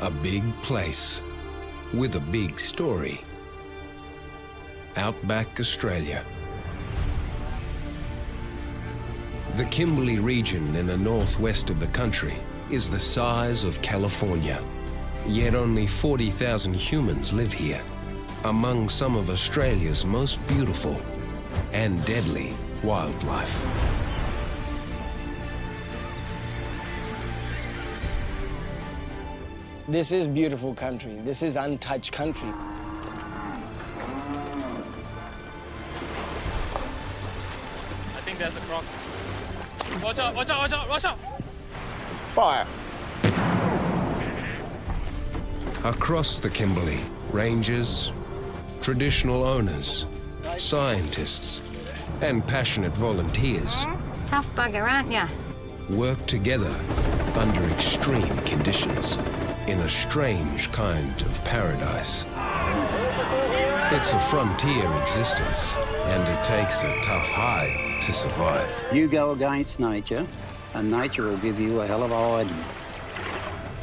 A big place with a big story. Outback, Australia. The Kimberley region in the northwest of the country is the size of California. Yet only 40,000 humans live here, among some of Australia's most beautiful and deadly wildlife. This is beautiful country. This is untouched country. I think there's a croc. Watch out, watch out, watch out, watch out! Fire. Across the Kimberley, rangers, traditional owners, scientists, and passionate volunteers Tough bugger, aren't ya? work together under extreme conditions in a strange kind of paradise. It's a frontier existence, and it takes a tough hide to survive. You go against nature, and nature will give you a hell of a hiding.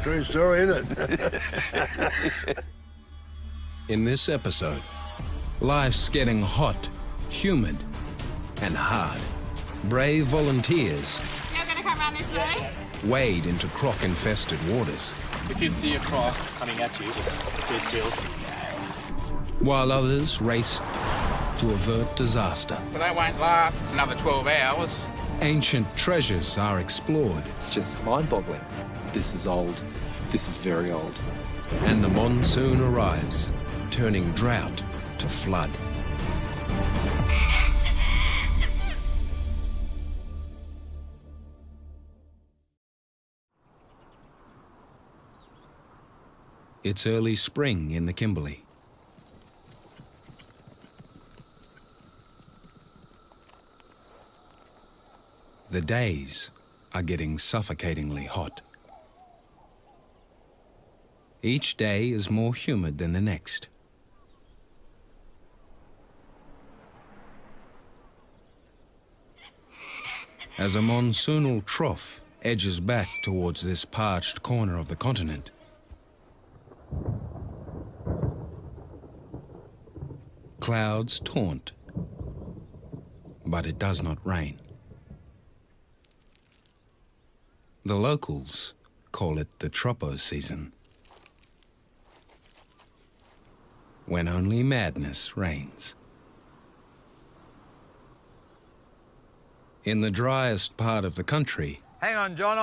True story, isn't it? In this episode, life's getting hot, humid, and hard. Brave volunteers You're gonna come around this way? wade into croc-infested waters, If you see a croc coming at you, just stay still. while others race to avert disaster. So that won't last another 12 hours. Ancient treasures are explored, It's just mind-boggling. This is old. This is very old. and the monsoon arrives, turning drought to flood. It's early spring in the Kimberley. The days are getting suffocatingly hot. Each day is more humid than the next. As a monsoonal trough edges back towards this parched corner of the continent, clouds taunt, but it does not rain. The locals call it the tropo season, when only madness reigns. In the driest part of the country, Hang on, John,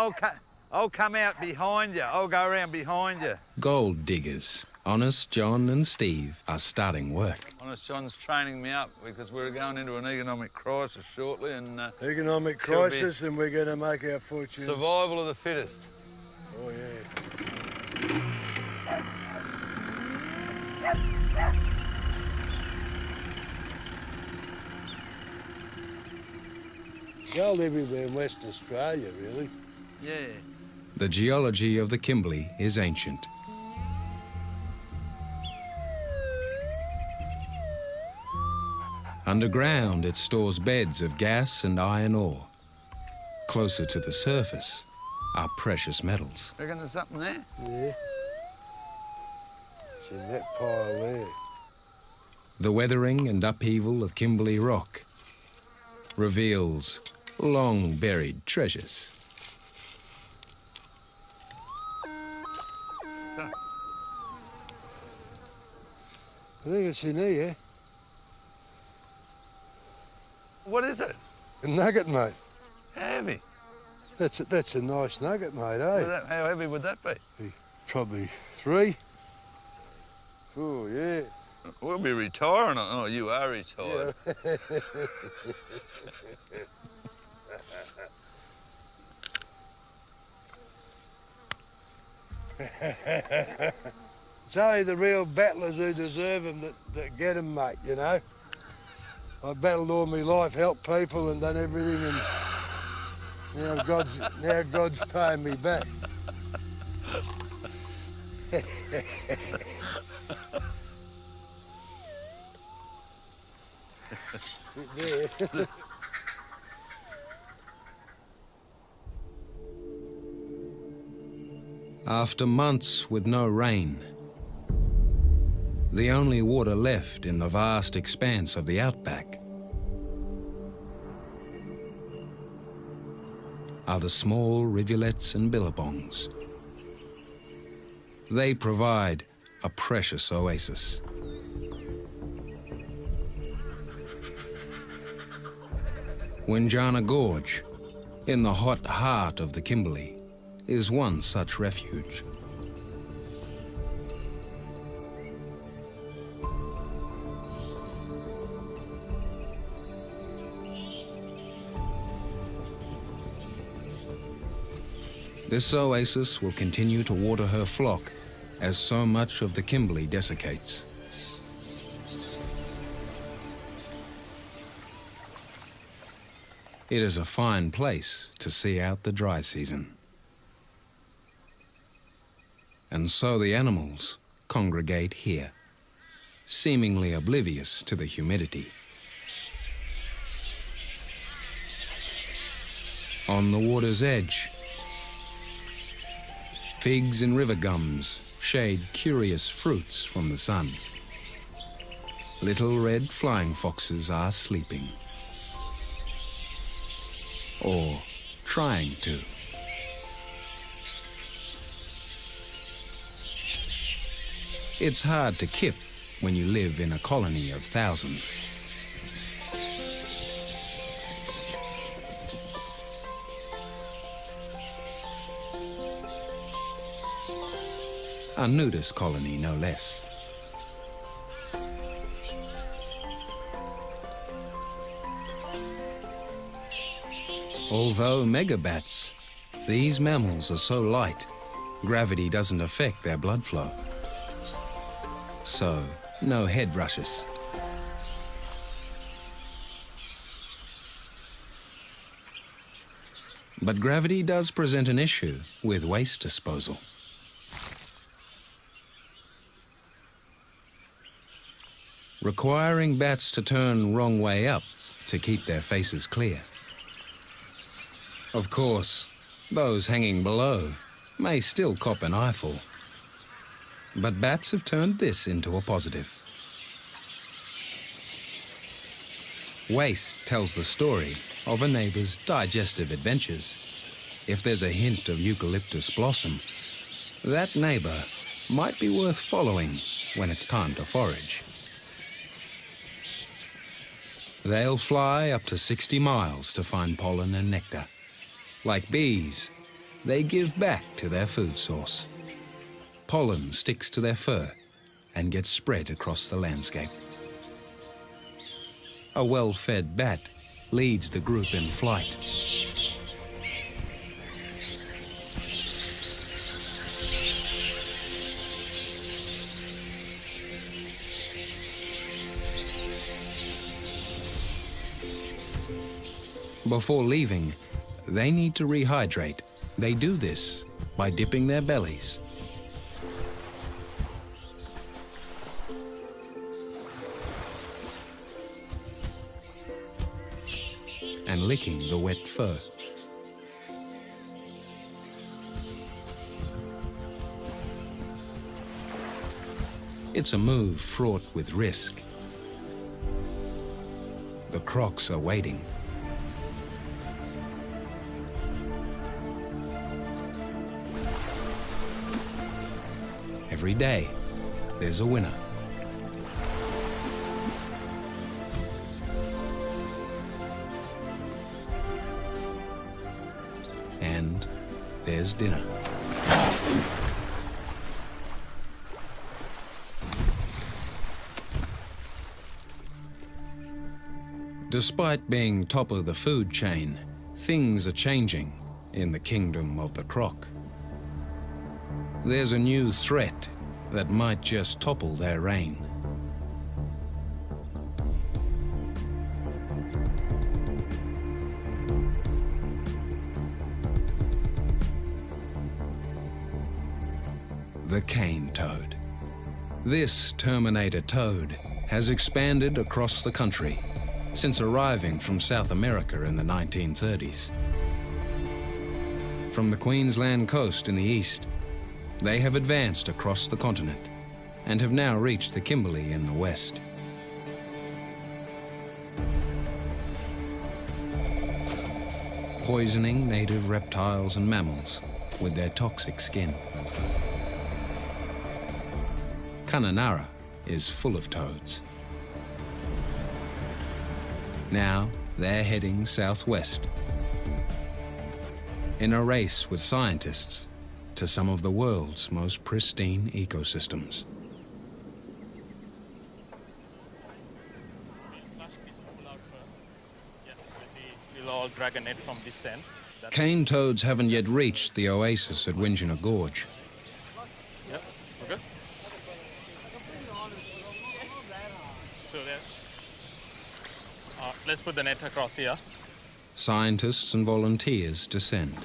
I'll come out behind you. I'll go around behind you. gold diggers, Honest John and Steve, are starting work. Honest John's training me up because we're going into an economic crisis shortly and Economic crisis, and we're going to make our fortune. survival of the fittest. Oh, yeah. Gold everywhere in Western Australia, really. Yeah. The geology of the Kimberley is ancient. Underground, it stores beds of gas and iron ore. Closer to the surface are precious metals. Reckon there's something there? Yeah. It's in that pile there. The weathering and upheaval of Kimberley rock reveals long-buried treasures. I think it's in here. What is it? A nugget, mate. How heavy? That's a nice nugget, mate, eh? How heavy would that be? Probably 3. Oh, yeah. We'll be retiring. Oh, you are retired. It's only the real battlers who deserve them that get them, mate, you know? I battled all my life, helped people and done everything, and now God's paying me back. There. After months with no rain, the only water left in the vast expanse of the outback are the small rivulets and billabongs. They provide a precious oasis. Winjana Gorge, in the hot heart of the Kimberley, is one such refuge. This oasis will continue to water her flock as so much of the Kimberley desiccates. It is a fine place to see out the dry season. And so the animals congregate here, seemingly oblivious to the humidity. On the water's edge, figs and river gums shade curious fruits from the sun. Little red flying foxes are sleeping. Or trying to. It's hard to kip when you live in a colony of thousands. A nudist colony, no less. Although megabats, these mammals are so light, gravity doesn't affect their blood flow. So, no head rushes. But gravity does present an issue with waste disposal. Requiring bats to turn wrong way up to keep their faces clear. Of course, those hanging below may still cop an eyeful. But bats have turned this into a positive. Waste tells the story of a neighbour's digestive adventures. If there's a hint of eucalyptus blossom, that neighbour might be worth following when it's time to forage. They'll fly up to 60 miles to find pollen and nectar. Like bees, they give back to their food source. Pollen sticks to their fur and gets spread across the landscape. A well-fed bat leads the group in flight. Before leaving, they need to rehydrate. They do this by dipping their bellies. And licking the wet fur. It's a move fraught with risk. The crocs are waiting. Every day, there's a winner. And there's dinner. Despite being top of the food chain, things are changing in the kingdom of the croc. There's a new threat that might just topple their reign. The cane toad. This Terminator toad has expanded across the country since arriving from South America in the 1930s. From the Queensland coast in the east They have advanced across the continent and have now reached the Kimberley in the west. Poisoning native reptiles and mammals with their toxic skin. Kununurra is full of toads. Now they're heading southwest in a race with scientists to some of the world's most pristine ecosystems. We'll all drag a net from this end. Cane toads haven't yet reached the oasis at Windjana Gorge. Yep, okay. So there. Let's put the net across here. Scientists and volunteers descend.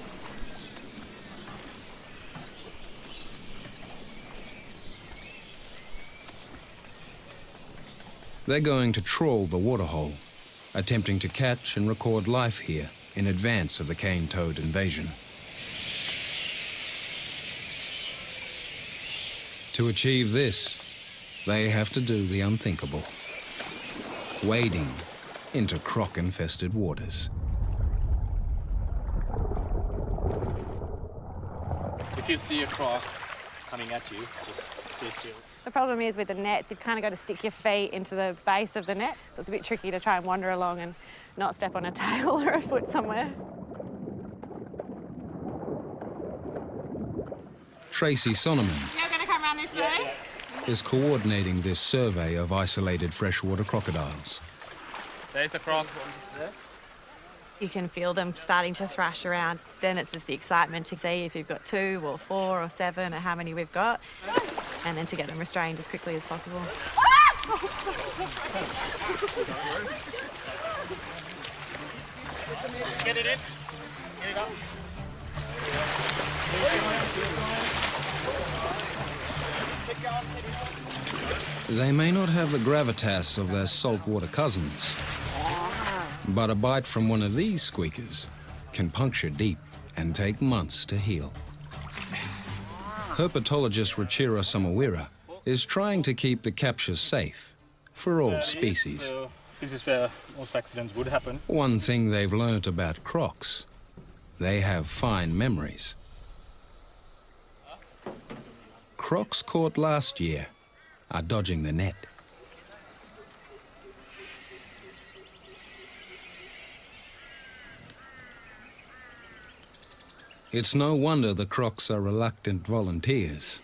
They're going to trawl the waterhole, attempting to catch and record life here in advance of the cane toad invasion. To achieve this, they have to do the unthinkable, wading into croc-infested waters. If you see a croc coming at you, just stay still. The problem is with the nets, you've kind of got to stick your feet into the base of the net. So it's a bit tricky to try and wander along and not step on a tail or a foot somewhere. Tracy Sonneman You're going to come around this way? is coordinating this survey of isolated freshwater crocodiles. There's a croc. You can feel them starting to thrash around. Then it's just the excitement to see if you've got 2 or 4 or 7 or how many we've got, and then to get them restrained as quickly as possible. Get it in. Get it up. They may not have the gravitas of their saltwater cousins, but a bite from one of these squeakers can puncture deep and take months to heal. Herpetologist Ruchira Samawira is trying to keep the captures safe for all species. So this is where most accidents would happen. One thing they've learnt about crocs, they have fine memories. Crocs caught last year are dodging the net. It's no wonder the crocs are reluctant volunteers.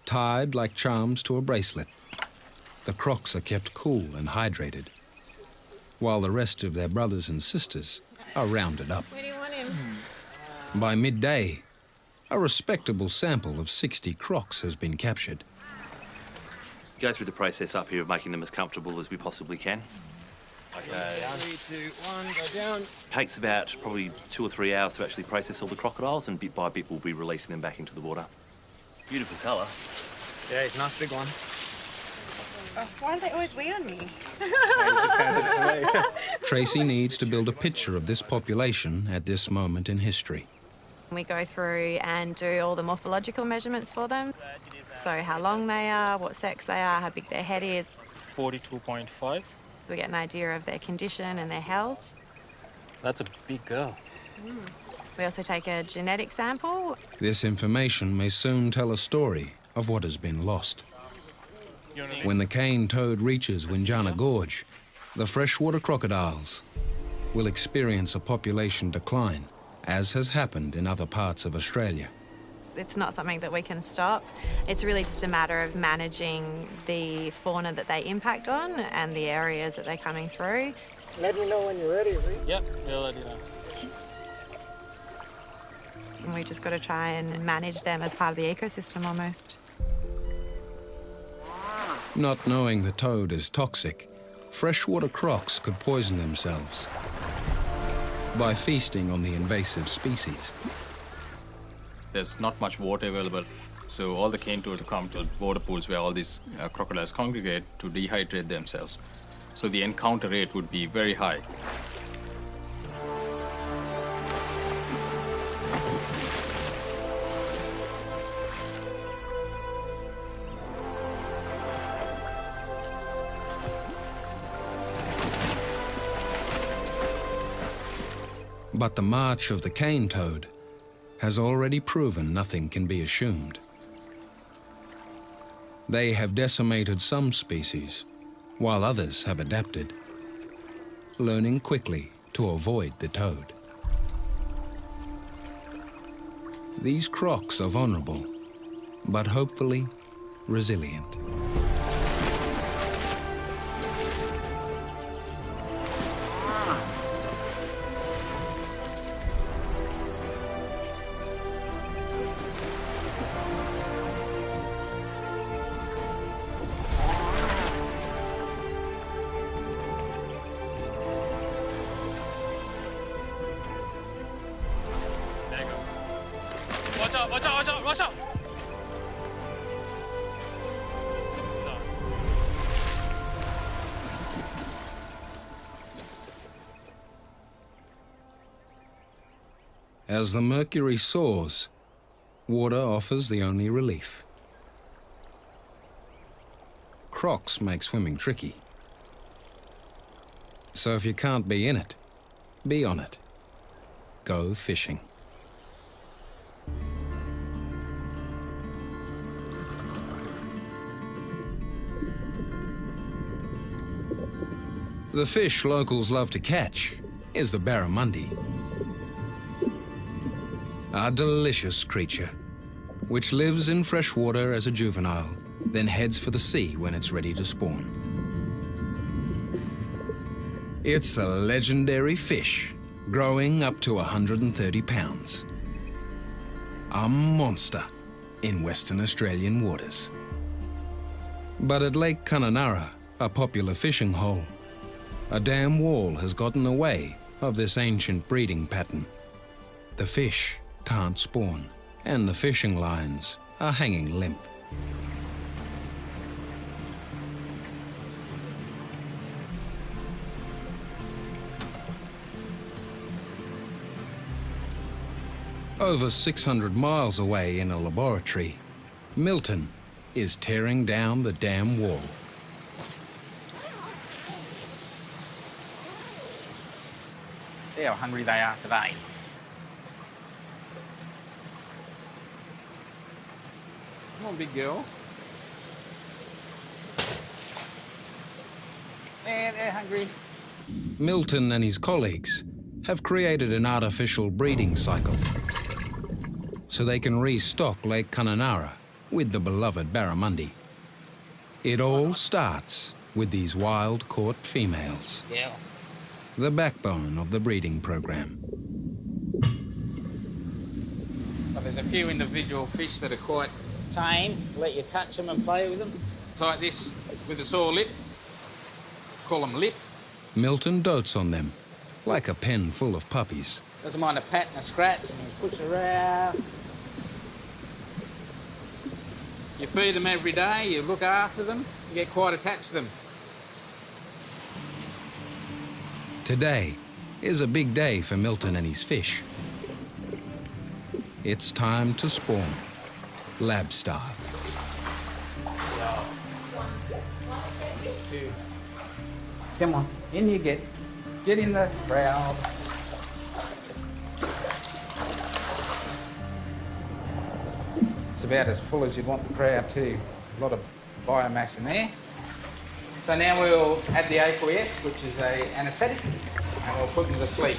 Tied like charms to a bracelet, the crocs are kept cool and hydrated, while the rest of their brothers and sisters are rounded up. Where do you want him? By midday, a respectable sample of 60 crocs has been captured. Go through the process up here of making them as comfortable as we possibly can. Okay. 3, 2, 1, go down. Takes about probably 2 or 3 hours to actually process all the crocodiles, and bit by bit we'll be releasing them back into the water. Beautiful colour. Yeah, it's a nice big one. Oh, why do they always wait on me? Tracy needs to build a picture of this population at this moment in history. We go through and do all the morphological measurements for them. So how long they are, what sex they are, how big their head is. 42.5. So we get an idea of their condition and their health. That's a big girl. We also take a genetic sample. This information may soon tell a story of what has been lost. When the cane toad reaches Windjana Gorge, the freshwater crocodiles will experience a population decline, as has happened in other parts of Australia. It's not something that we can stop. It's really just a matter of managing the fauna that they impact on and the areas that they're coming through. Let me know when you're ready, Reed. Yep, we'll let you know. And we just got to try and manage them as part of the ecosystem almost. Not knowing the toad is toxic, freshwater crocs could poison themselves by feasting on the invasive species. There's not much water available, so all the cane toads come to water pools where all these crocodiles congregate to dehydrate themselves. So the encounter rate would be very high. But the march of the cane toad has already proven nothing can be assumed. They have decimated some species, while others have adapted, learning quickly to avoid the toad. These crocs are vulnerable, but hopefully resilient. There you go. Watch out, watch out, watch out, watch out! As the mercury soars, water offers the only relief. Crocs make swimming tricky. So if you can't be in it, be on it. Go fishing. The fish locals love to catch is the barramundi, a delicious creature which lives in fresh water as a juvenile, then heads for the sea when it's ready to spawn. It's a legendary fish, growing up to 130 pounds. A monster in Western Australian waters. But at Lake Kununurra, a popular fishing hole, a dam wall has gotten in the way of this ancient breeding pattern. The fish can't spawn, and the fishing lines are hanging limp. Over 600 miles away in a laboratory, Milton is tearing down the dam wall. See how hungry they are today. Come on, big girl. They're hungry. Milton and his colleagues have created an artificial breeding cycle so they can restock Lake Kununurra with the beloved barramundi. It all starts with these wild-caught females. Yeah. The backbone of the breeding program. Well, there's a few individual fish that are quite tame. Let you touch them and play with them. It's like this with a sore lip. Call them lip. Milton dotes on them, like a pen full of puppies. Doesn't mind a pat and a scratch, and you push around. You feed them every day, you look after them, you get quite attached to them. Today is a big day for Milton and his fish. It's time to spawn, lab style. Come on, in you get. Get in the crowd. It's about as full as you'd want the crowd too. There's a lot of biomass in there. So now we'll add the aqueous, which is an anaesthetic, and we'll put them to sleep.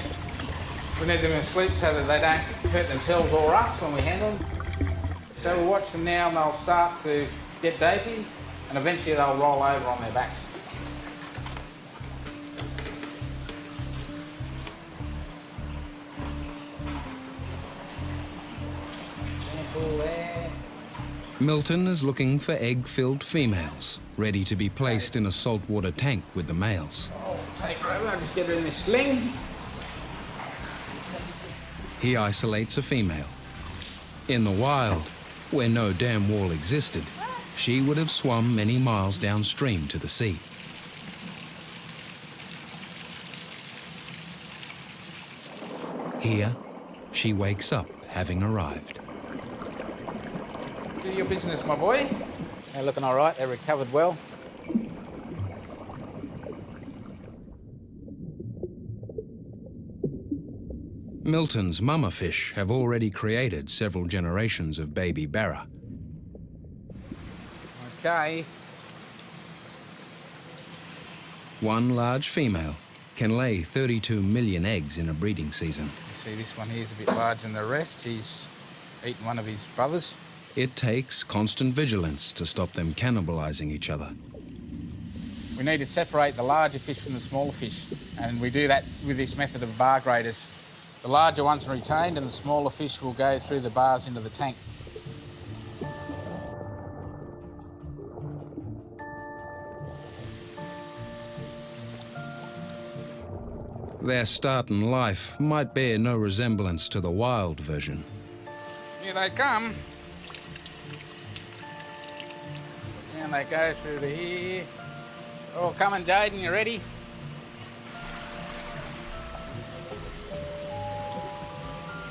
We need them to sleep so that they don't hurt themselves or us when we handle them. So we'll watch them now and they'll start to get dopey and eventually they'll roll over on their backs. Sample there. Milton is looking for egg-filled females, ready to be placed in a saltwater tank with the males. I'll take her over, I'll just get her in this sling. He isolates a female. In the wild, where no dam wall existed, she would have swum many miles downstream to the sea. Here, she wakes up having arrived. Do your business, my boy. They're looking all right, they're recovered well. Milton's mama fish have already created several generations of baby barra. Okay. One large female can lay 32 million eggs in a breeding season. You see, this one here is a bit larger than the rest. He's eaten one of his brothers. It takes constant vigilance to stop them cannibalizing each other. We need to separate the larger fish from the smaller fish, and we do that with this method of bar graders. The larger ones are retained and the smaller fish will go through the bars into the tank. Their start in life might bear no resemblance to the wild version. Here they come. And they go through to here. Oh, coming, Jaden, you ready?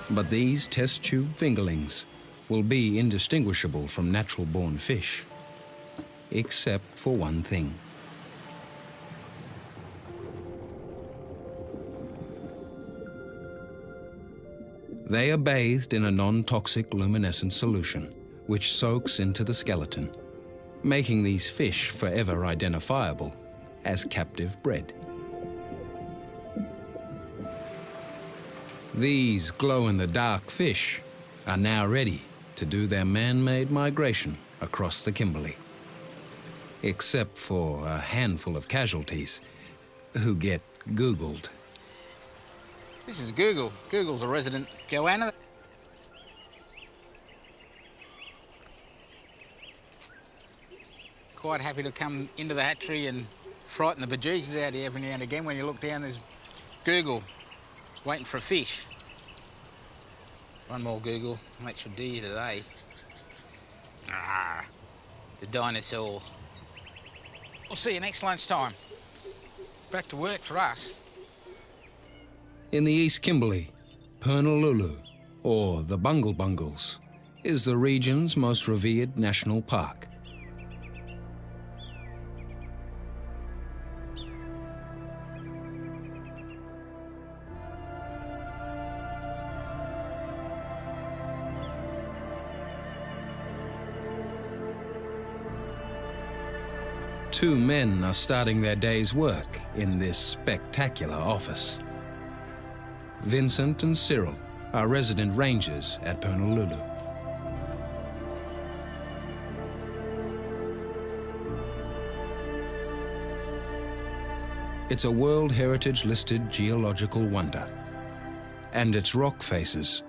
But these test tube fingerlings will be indistinguishable from natural-born fish, except for one thing. They are bathed in a non-toxic luminescent solution, which soaks into the skeleton, making these fish forever identifiable as captive bred. These glow-in-the-dark fish are now ready to do their man-made migration across the Kimberley, except for a handful of casualties who get Googled. This is Google. Google's a resident goanna. Quite happy to come into the hatchery and frighten the bejesus out of you every now and again. When you look down, there's Google waiting for a fish. One more Google, and that should do you today. The dinosaur. We'll see you next lunchtime. Back to work for us. In the East Kimberley, Pernalulu, or the Bungle Bungles, is the region's most revered national park. Two men are starting their day's work in this spectacular office. Vincent and Cyril are resident rangers at Pernalulu. It's a World Heritage listed geological wonder, and its rock faces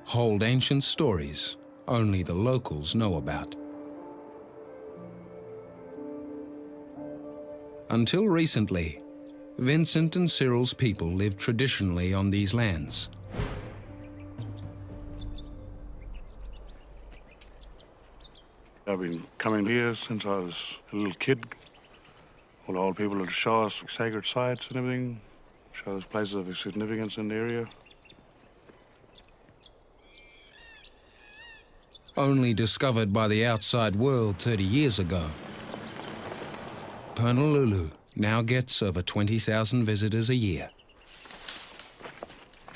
hold ancient stories only the locals know about. Until recently, Vincent and Cyril's people lived traditionally on these lands. I've been coming here since I was a little kid. All the old people would show us sacred sites and everything, show us places of significance in the area. Only discovered by the outside world 30 years ago, Pernalulu now gets over 20,000 visitors a year.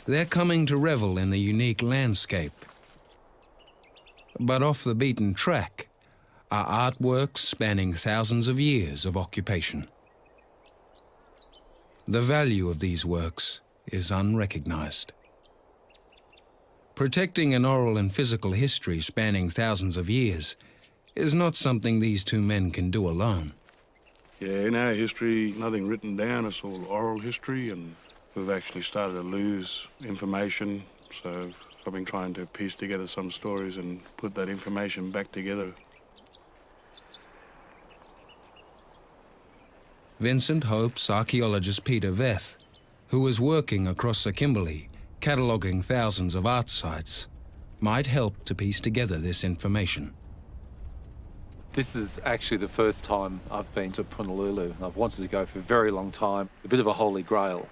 They're coming to revel in the unique landscape. But off the beaten track are artworks spanning thousands of years of occupation. The value of these works is unrecognized. Protecting an oral and physical history spanning thousands of years is not something these two men can do alone. Yeah, in our history, nothing written down, it's all oral history, and we've actually started to lose information, so I've been trying to piece together some stories and put that information back together. Vincent hopes archaeologist Peter Veth, who is working across the Kimberley, cataloguing thousands of art sites, might help to piece together this information. This is actually the first time I've been to Pernalulu. I've wanted to go for a very long time, a bit of a holy grail.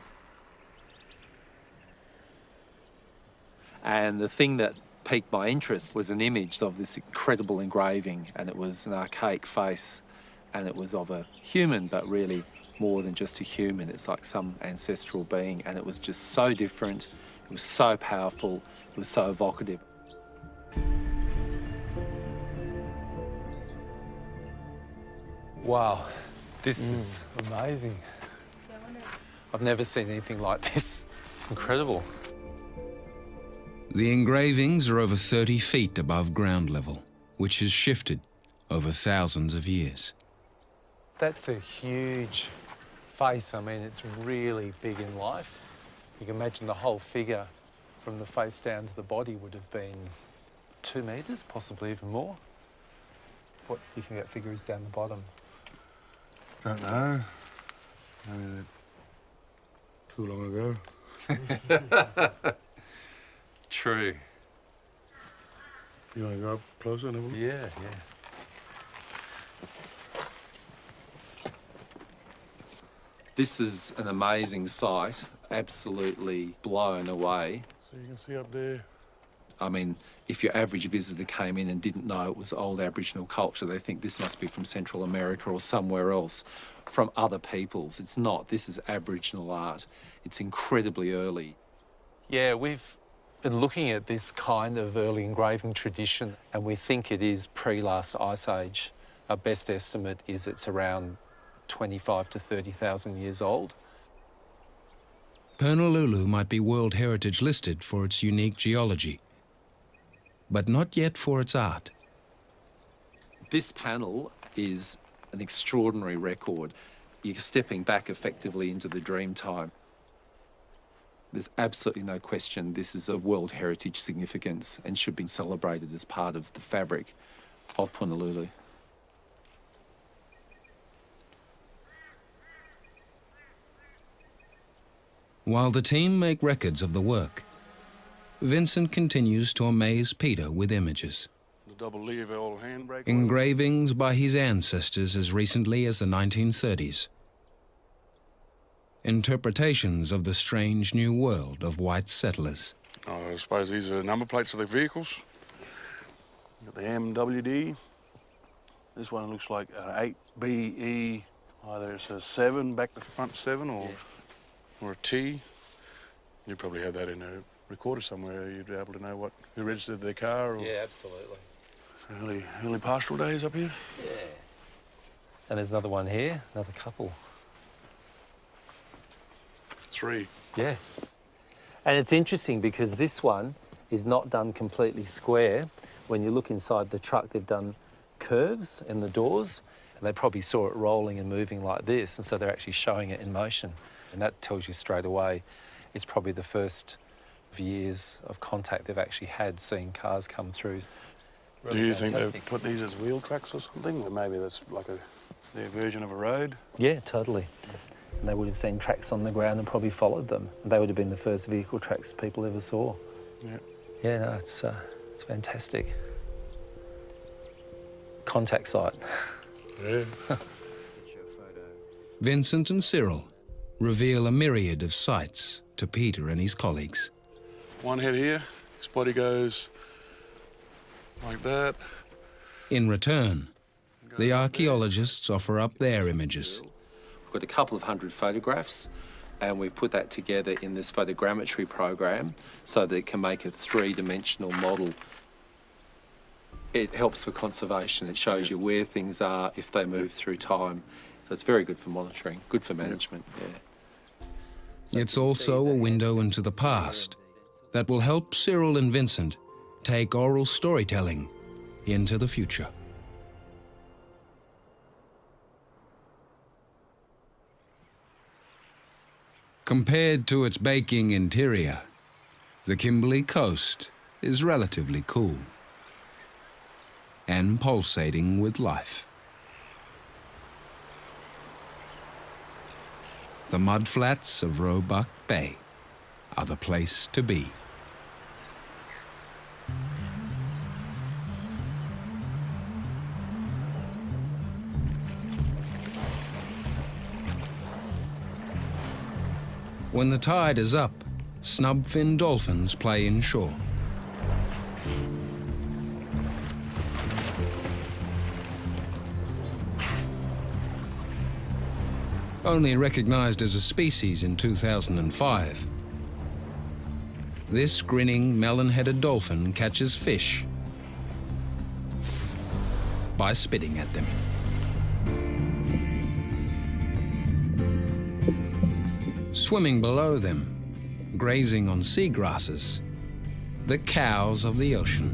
And the thing that piqued my interest was an image of this incredible engraving, and it was an archaic face, and it was of a human, but really more than just a human. It's like some ancestral being, and it was just so different. It was so powerful, it was so evocative. Wow, this is amazing. I've never seen anything like this. It's incredible. The engravings are over 30 feet above ground level, which has shifted over thousands of years. That's a huge face. I mean, it's really big in life. You can imagine the whole figure from the face down to the body would have been 2 metres, possibly even more. What do you think that figure is down the bottom? Don't know. Maybe too long ago. True. You want to go up closer and have a look? Yeah. This is an amazing sight, absolutely blown away. So you can see up there. I mean, if your average visitor came in and didn't know it was old Aboriginal culture, they think this must be from Central America or somewhere else, from other peoples. It's not. This is Aboriginal art. It's incredibly early. Yeah, we've been looking at this kind of early engraving tradition, and we think it is pre-last ice age. Our best estimate is it's around 25 to 30,000 years old. Pernalulu might be World Heritage listed for its unique geology, but not yet for its art. This panel is an extraordinary record. You're stepping back effectively into the dream time. There's absolutely no question this is of World Heritage significance and should be celebrated as part of the fabric of Pernalulu. While the team make records of the work, Vincent continues to amaze Peter with images. The double lever old handbrake. Engravings by his ancestors as recently as the 1930s. Interpretations of the strange new world of white settlers. Oh, I suppose these are number plates of the vehicles. Got the MWD. This one looks like an 8BE. Either it's a 7, back to front 7, or a T. You probably have that in a recorder somewhere. You'd be able to know who registered their car. Or Yeah, absolutely. Early pastoral days up here. Yeah. And there's another one here, another couple. 3. Yeah. And it's interesting because this one is not done completely square. When you look inside the truck, they've done curves in the doors, and they probably saw it rolling and moving like this, and so they're actually showing it in motion. And that tells you straight away it's probably the first years of contact they've actually had seeing cars come through. Really Do you fantastic. think they've put these as wheel tracks or something? Or maybe that's like their version of a road? Yeah, totally. And they would have seen tracks on the ground and probably followed them. They would have been the first vehicle tracks people ever saw. Yeah. Yeah, no, it's fantastic. Contact site. Yeah. Vincent and Cyril reveal a myriad of sights to Peter and his colleagues. One head here, his body goes like that. In return, the archaeologists offer up their images. We've got a couple of hundred photographs, and we've put that together in this photogrammetry program so that it can make a three-dimensional model. It helps for conservation. It shows you where things are, if they move through time. So it's very good for monitoring, good for management, yeah. It's also a window into the past that will help Cyril and Vincent take oral storytelling into the future. Compared to its baking interior, the Kimberley coast is relatively cool and pulsating with life. The mudflats of Roebuck Bay are the place to be. When the tide is up, snubfin dolphins play inshore. Only recognized as a species in 2005, This grinning, melon-headed dolphin catches fish by spitting at them. Swimming below them, grazing on seagrasses, the cows of the ocean.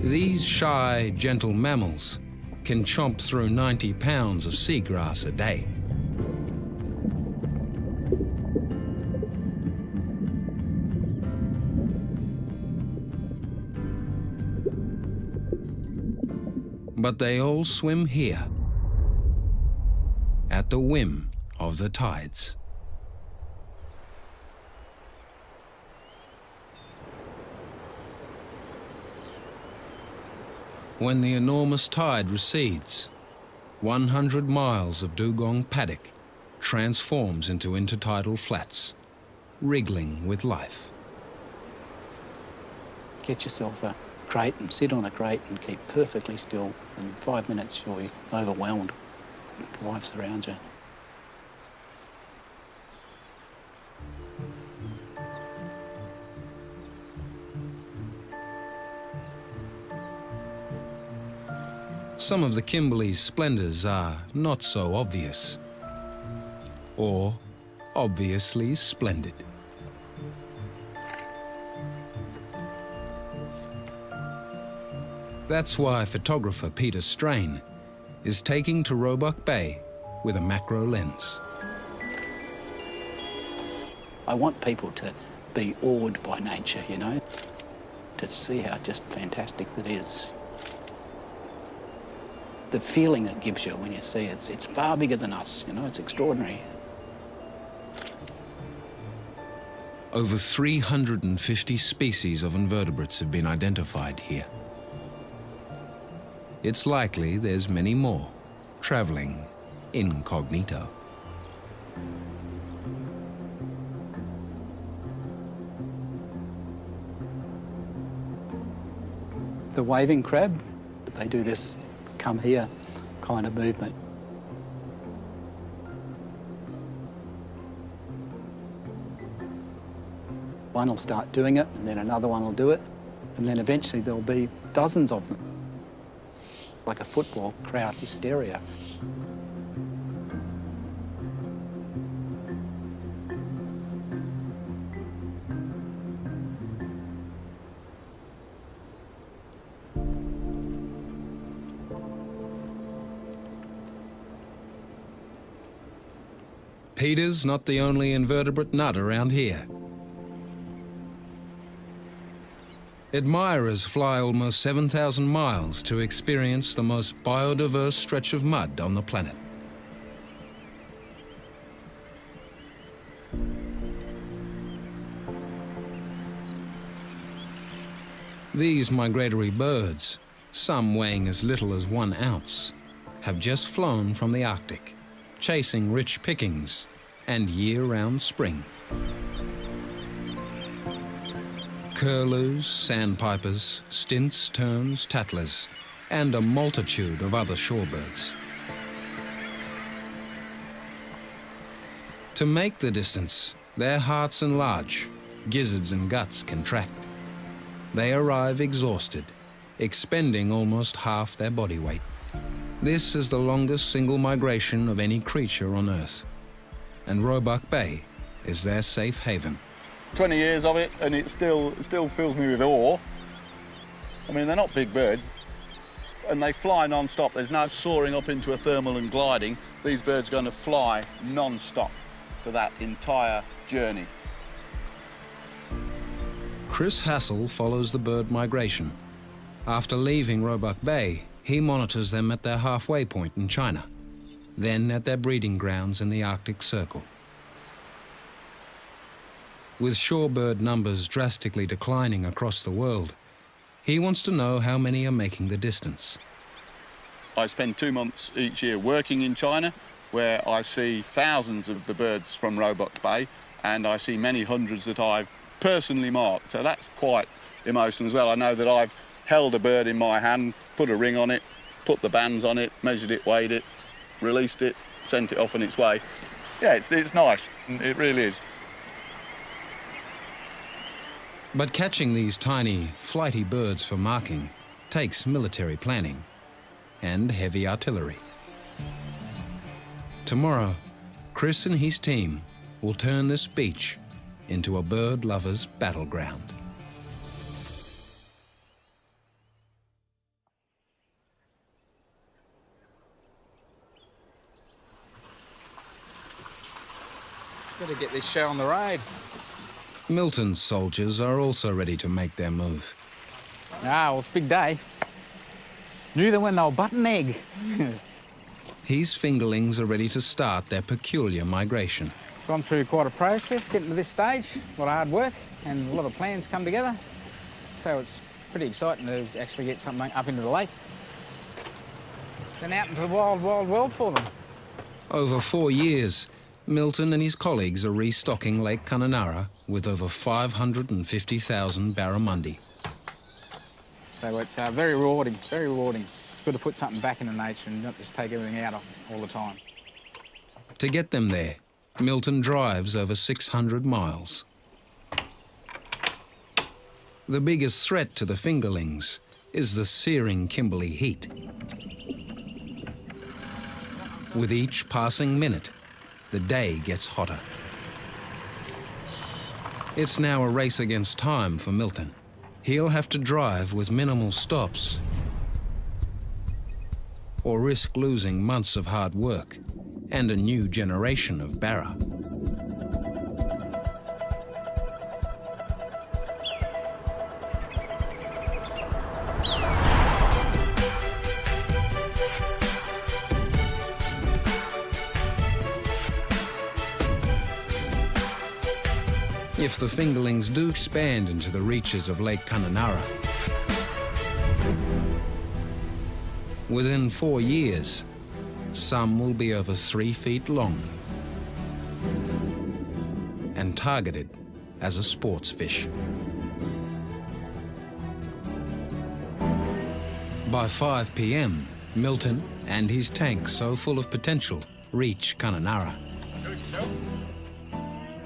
These shy, gentle mammals can chomp through 90 pounds of seagrass a day. But they all swim here, at the whim of the tides. When the enormous tide recedes, 100 miles of dugong paddock transforms into intertidal flats, wriggling with life. Get yourself a crate and sit on a crate and keep perfectly still. In 5 minutes, you'll be overwhelmed. Life's around you. Some of the Kimberley's splendors are not so obvious, or obviously splendid. That's why photographer Peter Strain is taking to Roebuck Bay with a macro lens. I want people to be awed by nature, you know, to see how just fantastic that is. The feeling it gives you when you see it, it's far bigger than us, you know, it's extraordinary. Over 350 species of invertebrates have been identified here. It's likely there's many more traveling incognito. The waving crab, they do this come here kind of movement. One will start doing it, and then another one will do it, and then eventually there'll be dozens of them. Like a football crowd hysteria. Peter's not the only invertebrate nut around here. Admirers fly almost 7,000 miles to experience the most biodiverse stretch of mud on the planet. These migratory birds, some weighing as little as 1 ounce, have just flown from the Arctic, chasing rich pickings and year-round spring. Curlews, sandpipers, stints, terns, tattlers, and a multitude of other shorebirds. To make the distance, their hearts enlarge, gizzards and guts contract. They arrive exhausted, expending almost half their body weight. This is the longest single migration of any creature on Earth, and Roebuck Bay is their safe haven. 20 years of it, and it still fills me with awe. I mean, they're not big birds, and they fly non-stop. There's no soaring up into a thermal and gliding. These birds are going to fly non-stop for that entire journey. Chris Hassel follows the bird migration. After leaving Roebuck Bay, he monitors them at their halfway point in China, then at their breeding grounds in the Arctic Circle. With shorebird numbers drastically declining across the world, he wants to know how many are making the distance. I spend 2 months each year working in China, where I see thousands of the birds from Roebuck Bay, and I see many hundreds that I've personally marked. So that's quite emotional as well. I know that I've held a bird in my hand, put a ring on it, put the bands on it, measured it, weighed it, released it, sent it off on its way. yeah, it's nice. It really is. But catching these tiny, flighty birds for marking takes military planning and heavy artillery. Tomorrow, Chris and his team will turn this beach into a bird lover's battleground. Better get this show on the road. Milton's soldiers are also ready to make their move. Ah, well, it's a big day. Knew them when they were button egg. His fingerlings are ready to start their peculiar migration. Gone through quite a process getting to this stage. A lot of hard work and a lot of plans come together. So it's pretty exciting to actually get something up into the lake. Then out into the wild, wild world for them. Over 4 years, Milton and his colleagues are restocking Lake Kununurra with over 550,000 barramundi. So it's very rewarding, very rewarding. It's good to put something back into nature and not just take everything out all the time. To get them there, Milton drives over 600 miles. The biggest threat to the fingerlings is the searing Kimberley heat. With each passing minute, the day gets hotter. It's now a race against time for Milton. He'll have to drive with minimal stops or risk losing months of hard work and a new generation of barra. If the fingerlings do expand into the reaches of Lake Kununurra, within 4 years, some will be over 3 feet long and targeted as a sports fish. By 5 p.m., Milton and his tank so full of potential reach Kununurra.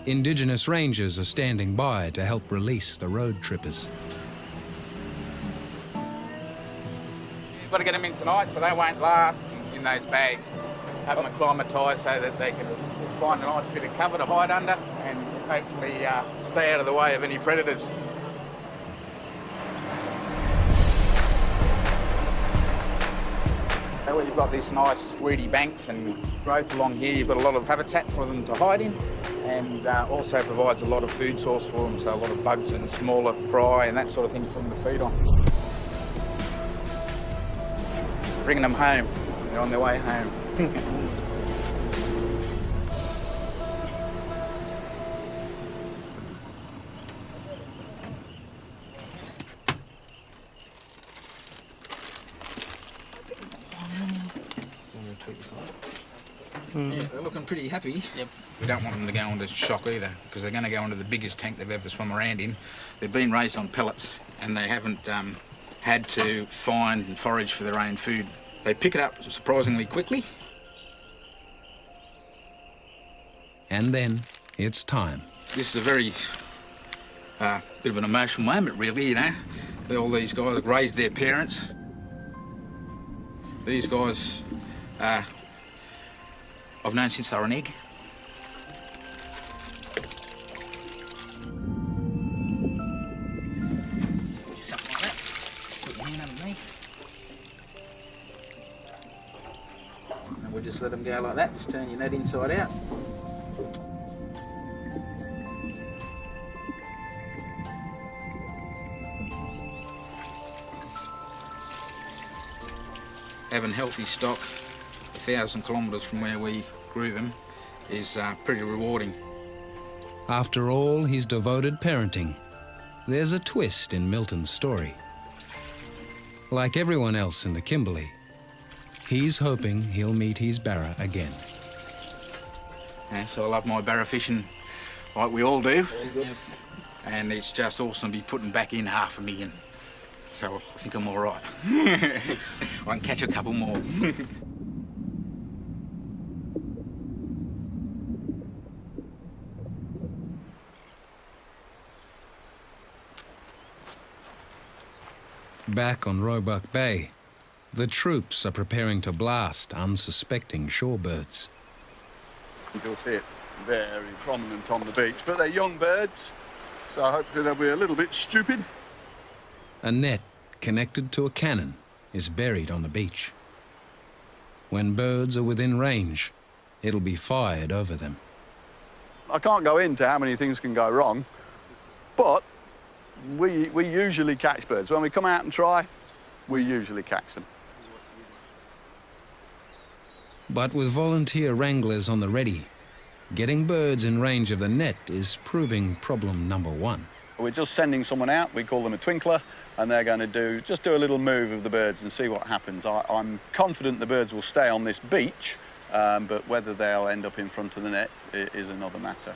Indigenous rangers are standing by to help release the road trippers. You've got to get them in tonight so they won't last in those bags. Have them acclimatised so that they can find a nice bit of cover to hide under and hopefully stay out of the way of any predators. So when you've got this nice weedy banks and growth along here, you've got a lot of habitat for them to hide in, and also provides a lot of food source for them, so a lot of bugs and smaller fry and that sort of thing for them to feed on. Bringing them home, they're on their way home. Yeah, they're looking pretty happy. Yep. We don't want them to go into shock either, because they're going to go into the biggest tank they've ever swum around in. They've been raised on pellets, and they haven't had to find and forage for their own food. They pick it up surprisingly quickly. And then it's time. This is a very bit of an emotional moment, really, you know. All these guys have raised their parents. These guys I've known since they were an egg. Something like that. Put your hand underneath. And we'll just let them go like that. Just turn your net inside out. Having healthy stock 1,000 kilometres from where we grew them is pretty rewarding. After all his devoted parenting, there's a twist in Milton's story. Like everyone else in the Kimberley, he's hoping he'll meet his barra again. Yeah, so I love my barra fishing like we all do. And it's just awesome to be putting back in 500,000. So I think I'm all right. I can catch a couple more. Back on Roebuck Bay, the troops are preparing to blast unsuspecting shorebirds. You'll see it's very prominent on the beach, but they're young birds, so hopefully they'll be a little bit stupid. A net connected to a cannon is buried on the beach. When birds are within range, it'll be fired over them. I can't go into how many things can go wrong, but we usually catch birds. When we come out and try, we usually catch them. But with volunteer wranglers on the ready, getting birds in range of the net is proving problem number one. We're just sending someone out, we call them a twinkler, and they're going to just do a little move of the birds and see what happens. I'm confident the birds will stay on this beach, but whether they'll end up in front of the net is another matter.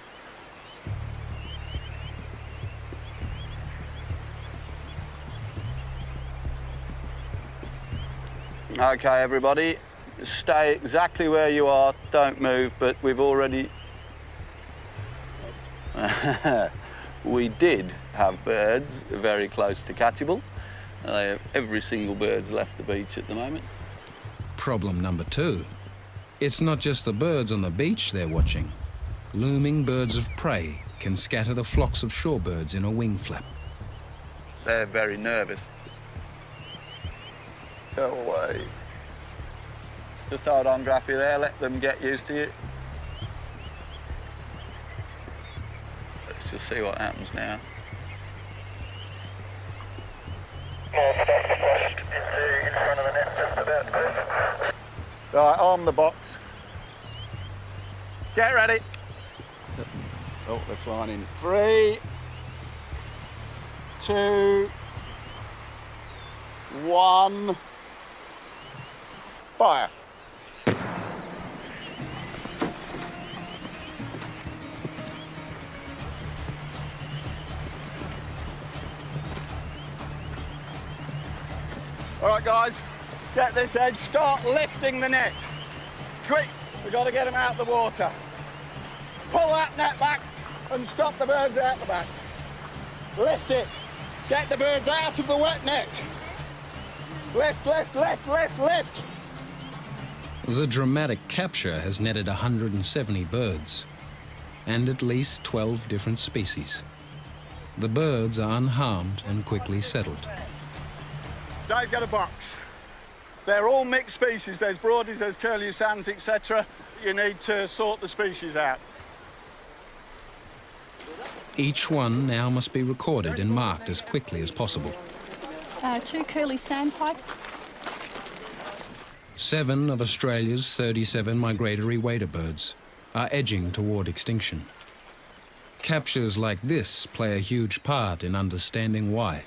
Okay, everybody, stay exactly where you are, don't move, but we've already... We did have birds very close to catchable. Every single bird's left the beach at the moment. Problem number two. It's not just the birds on the beach they're watching. Looming birds of prey can scatter the flocks of shorebirds in a wing flap. They're very nervous. Go away. Just hold on, Graffy, there. Let them get used to you. Let's just see what happens now. Right, arm the box. Get ready. Oh, they're flying in. 3, 2, 1. Fire. All right, guys, get this edge, start lifting the net. Quick, we've got to get them out of the water. Pull that net back and stop the birds out the back. Lift it. Get the birds out of the wet net. Lift, lift, lift, lift, lift. The dramatic capture has netted 170 birds and at least 12 different species. The birds are unharmed and quickly settled. Dave, get a box. They're all mixed species. There's broadies, there's curlew-sands, etc. You need to sort the species out. Each one now must be recorded and marked as quickly as possible. 2 curly sandpipers. 7 of Australia's 37 migratory wader birds are edging toward extinction. Captures like this play a huge part in understanding why.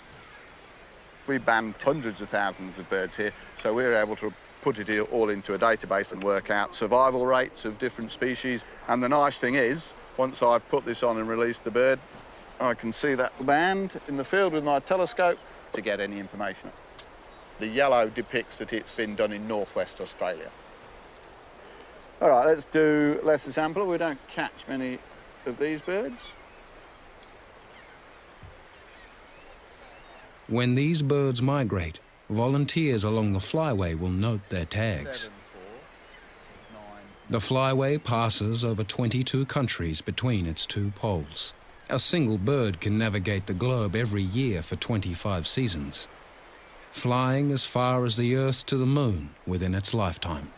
We banned hundreds of thousands of birds here, so we were able to put it all into a database and work out survival rates of different species. And the nice thing is, once I've put this on and released the bird, I can see that band in the field with my telescope to get any information. The yellow depicts that it's done in northwest Australia. All right, let's do lesser sample. We don't catch many of these birds. When these birds migrate, volunteers along the flyway will note their tags. 7, 4, 9. The flyway passes over 22 countries between its 2 poles. A single bird can navigate the globe every year for 25 seasons, flying as far as the Earth to the Moon within its lifetime.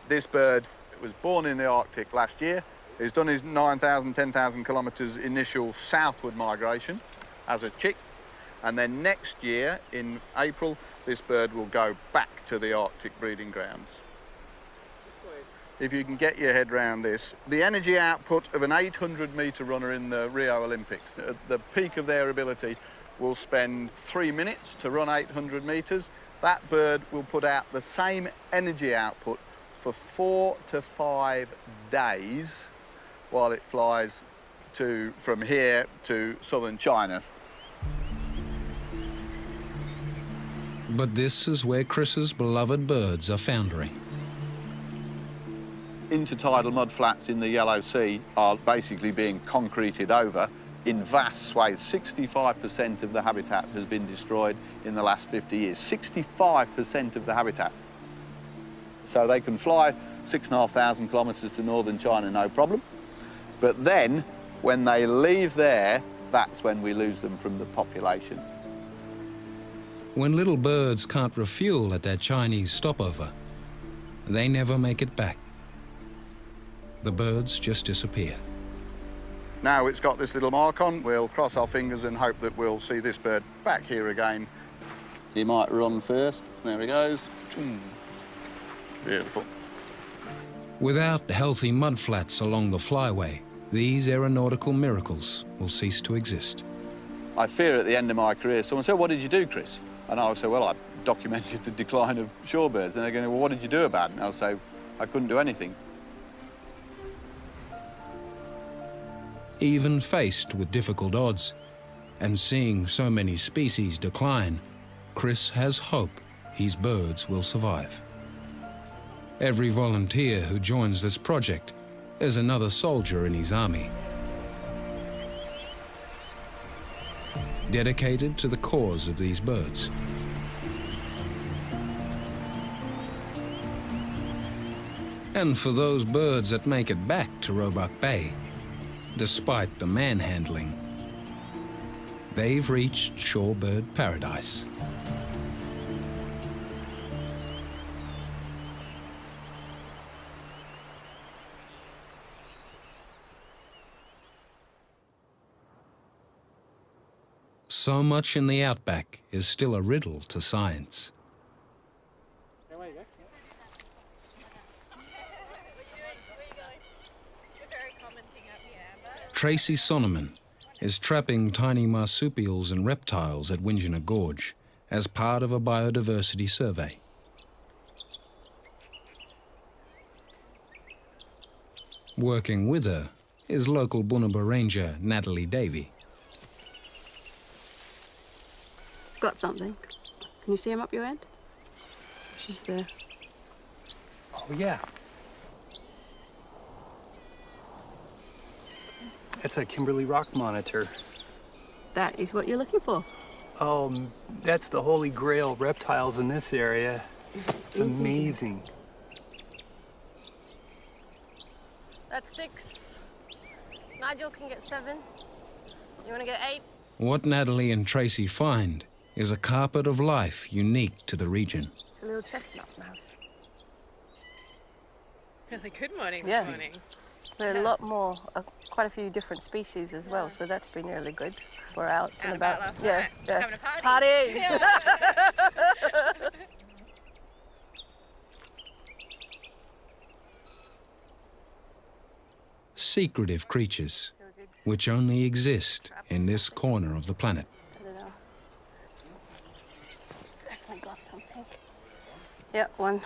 This bird was born in the Arctic last year. He's done his 9,000, 10,000 kilometres initial southward migration as a chick. And then next year, in April, this bird will go back to the Arctic breeding grounds. If you can get your head around this, the energy output of an 800-metre runner in the Rio Olympics, the peak of their ability, will spend 3 minutes to run 800 metres. That bird will put out the same energy output for 4 to 5 days while it flies from here to southern China. But this is where Chris's beloved birds are foundering. Intertidal mudflats in the Yellow Sea are basically being concreted over in vast swathes. 65% of the habitat has been destroyed in the last 50 years. 65% of the habitat. So they can fly 6,500 kilometres to northern China, no problem. But then, when they leave there, that's when we lose them from the population. When little birds can't refuel at their Chinese stopover, they never make it back. The birds just disappear. Now it's got this little mark on, we'll cross our fingers and hope that we'll see this bird back here again. He might run first. There he goes. Beautiful. Without healthy mudflats along the flyway, these aeronautical miracles will cease to exist. I fear at the end of my career, someone said, "What did you do, Chris?" And I'll say, "Well, I documented the decline of shorebirds." And they're going, "Well, what did you do about it?" And I'll say, "I couldn't do anything." Even faced with difficult odds and seeing so many species decline, Chris has hope his birds will survive. Every volunteer who joins this project is another soldier in his army, dedicated to the cause of these birds. And for those birds that make it back to Roebuck Bay, despite the manhandling, they've reached shorebird paradise. So much in the outback is still a riddle to science. Tracy Sonneman is trapping tiny marsupials and reptiles at Windjana Gorge as part of a biodiversity survey. Working with her is local Bunuba Ranger Natalie Davey. Got something. Can you see him up your end? She's there. Oh, yeah. It's a Kimberley rock monitor. That is what you're looking for? That's the holy grail of reptiles in this area. It's amazing. That's 6. Nigel can get 7. You want to get 8? What Natalie and Tracy find is a carpet of life unique to the region. It's a little chestnut mouse. Really good morning Yeah. this morning. There are a lot more, quite a few different species as well, so that's been really good. We're out and about. last Yeah, night, yeah. having a party. Party! Yeah. Secretive creatures, which only exist in this corner of the planet. I don't know. Definitely got something. Yeah, 1.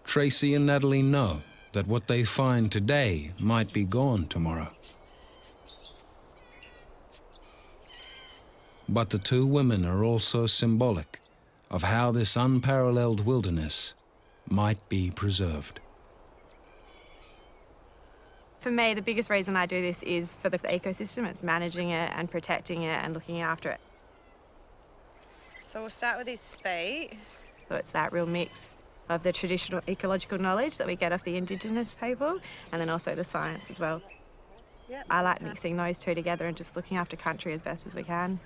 Tracy and Natalie know that what they find today might be gone tomorrow. But the two women are also symbolic of how this unparalleled wilderness might be preserved. For me, the biggest reason I do this is for the ecosystem. It's managing it and protecting it and looking after it. So we'll start with his feet. So it's that real mix of the traditional ecological knowledge that we get off the Indigenous people and then also the science as well. Yep. I like mixing those two together and just looking after country as best as we can.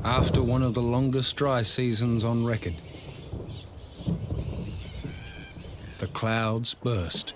After one of the longest dry seasons on record, the clouds burst.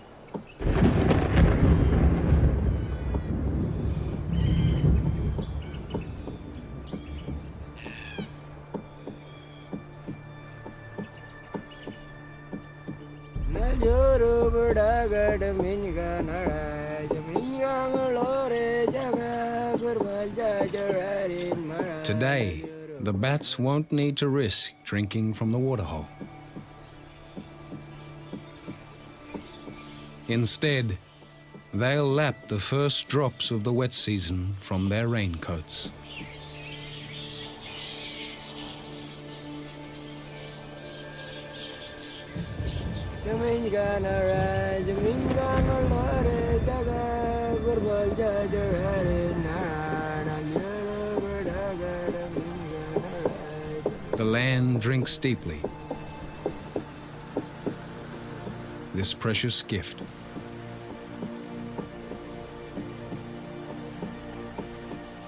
Today, the bats won't need to risk drinking from the waterhole. Instead, They'll lap the first drops of the wet season from their raincoats. The land drinks deeply this precious gift.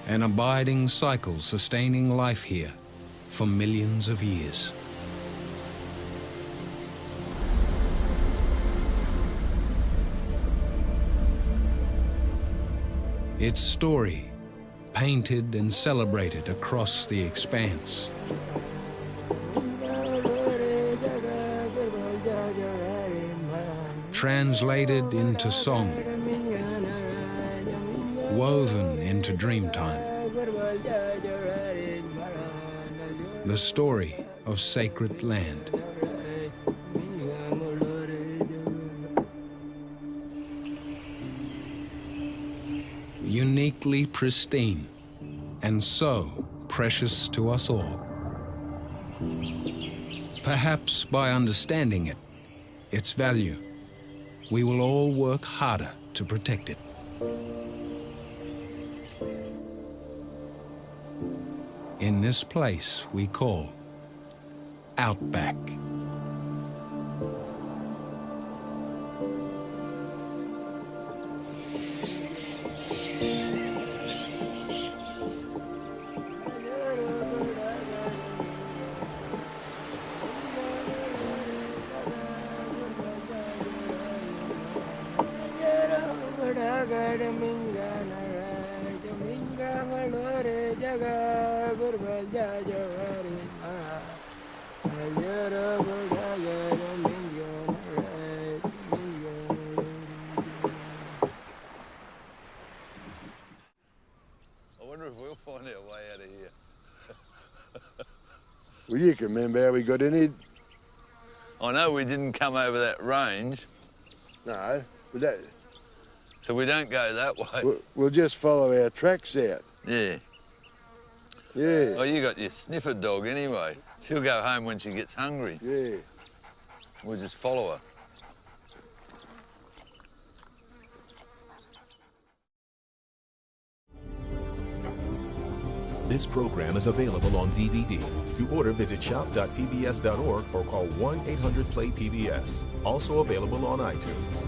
An abiding cycle sustaining life here for millions of years. Its story painted and celebrated across the expanse. Translated into song, woven into dreamtime. The story of sacred land. Uniquely pristine, and so precious to us all. Perhaps by understanding it, its value, we will all work harder to protect it. In this place we call Outback. Well, you can remember how we got in it. I know we didn't come over that range. No, but that... So we don't go that way. We'll just follow our tracks out. Yeah. Yeah. Oh, you got your sniffer dog anyway. She'll go home when she gets hungry. Yeah. We'll just follow her. This program is available on DVD. To order, visit shop.pbs.org or call 1-800-PLAY-PBS. Also available on iTunes.